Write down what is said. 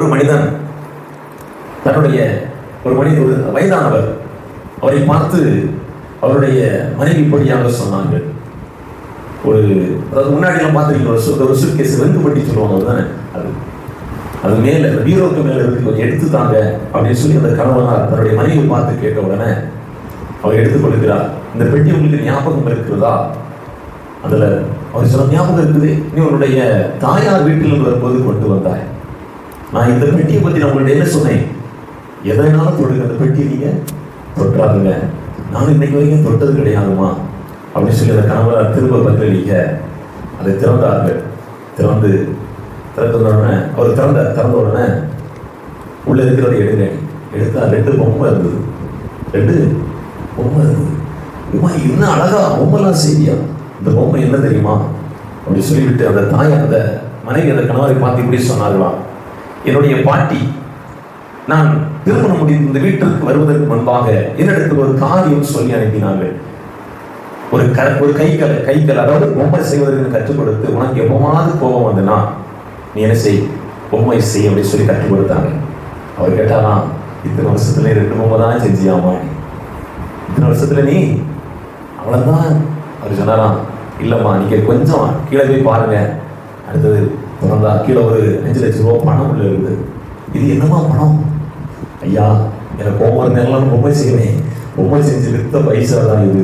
ஒரு மனிதன் தன்னுடைய ஒரு வயதானவர் அவரை பார்த்து அவருடைய மனைவி இப்படியாக சொன்னார்கள். அதாவது முன்னாடி எல்லாம் பார்த்துருக்கீங்க, ஒரு சூட்கேஸ் வெந்து பட்டி சொல்லுவாங்க, அதுதானே அது மேல பீரோக்கு மேல இருக்கு, கொஞ்சம் எடுத்து தாங்க அப்படின்னு சொல்லி அந்த கணவனார் தன்னுடைய மனைவி பார்த்து கேட்ட உடனே அவர் எடுத்துக் கொடுக்கிறார். இந்த பெட்டி உங்களுக்கு ஞாபகம் இருக்கிறதா? அதுல அவர் சொல்ல, ஞாபகம் இருக்குது, நீ உன்னுடைய தாயார் வீட்டில் வரும்போது கொண்டு வந்தாய். நான் இந்த பெட்டியை பத்தி நான் உங்கள்ட்ட என்ன சொன்னேன்? எதனாலும் தொடுங்க, அந்த பெட்டியை நீங்க தொட்டாதுங்க, நான் இன்னைக்கு வரைக்கும் தொட்டது கிடையாதுமா அப்படின்னு சொல்லி அந்த கணவரால் திரும்ப பதிலளிக்க அதை திறந்தார்கள். திறந்த உடனே அவர் திறந்த உடனே உள்ள இருக்கிறத எடுத்தா 2 பொம்மை இருந்தது. 2 பொம்மை இருந்தது. இன்னும் அழகா பொம்மைலாம் செய்தியா, இந்த பொம்மை என்ன தெரியுமா அப்படின்னு சொல்லிவிட்டு அந்த தாய் அந்த மனைவி அந்த கணவரை பார்த்து இப்படி சொன்னார்களாம், என்னுடைய பாட்டி நான் திருமணம் முடிந்து இந்த வீட்டிற்கு வருவதற்கு முன்பாக என்னிடத்தில் ஒரு காரியம் சொல்லி அனுப்பினார்கள். ஒரு கைக்கல் அதாவது பொம்மை செய்வதற்கு கற்றுக் கொடுத்து, உனக்கு எப்பமாவது கோபம் வந்தனா நீ என்ன செய், பொம்மை செய் அப்படின்னு சொல்லி கற்றுக் கொடுத்தாங்க. அவர் கேட்டாராம், இத்தனை வருஷத்துல 2 பொம்மை தான் செஞ்சியாமா, இத்தனை வருஷத்துல நீ அவ்வளவுதான்? அவர் சொன்னாராம், இல்லம்மா, நீங்க கொஞ்சம் கீழே போய் பாருங்க. அடுத்தது திறந்தா கீழே ஒரு 5 லட்சம் ரூபாய் பணம் உள்ள இருக்குது. இது என்னமா பணம்? ஐயா, எனக்கு ஒவ்வொரு நேரம் பொம்மை செய்வேன், பொம்மை செஞ்சு வித்த பைசா தான் இது.